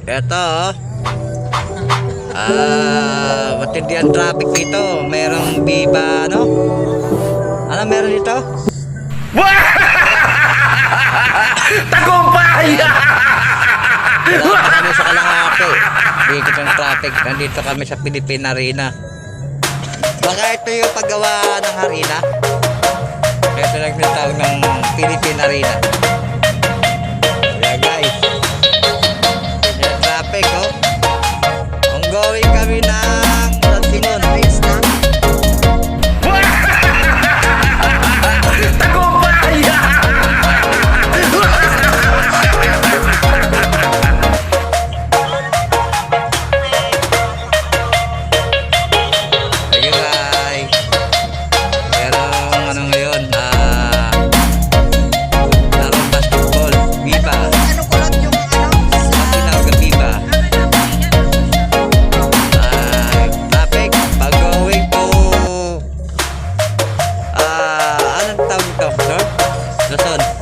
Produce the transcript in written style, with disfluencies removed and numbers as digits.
Eto, matindi ang traffic dito. Merong Viva, ano? Ano meron dito? Tagumpay! Wala pa kami sa Kalahati. Dito ng traffic. Nandito kami sa Philippine Arena. Baka ito yung paggawa ng arena. Ito nagtawag ng Philippine Arena. Yeah guys. Yung traffic oh. Ongoing kami ng San Simon. Tagumpay! Ayun guys. Merong ano ngayon, larong basketball, Viva. Tinawag ang Viva. Traffic, pag-going to anong tawag ito? Luzon.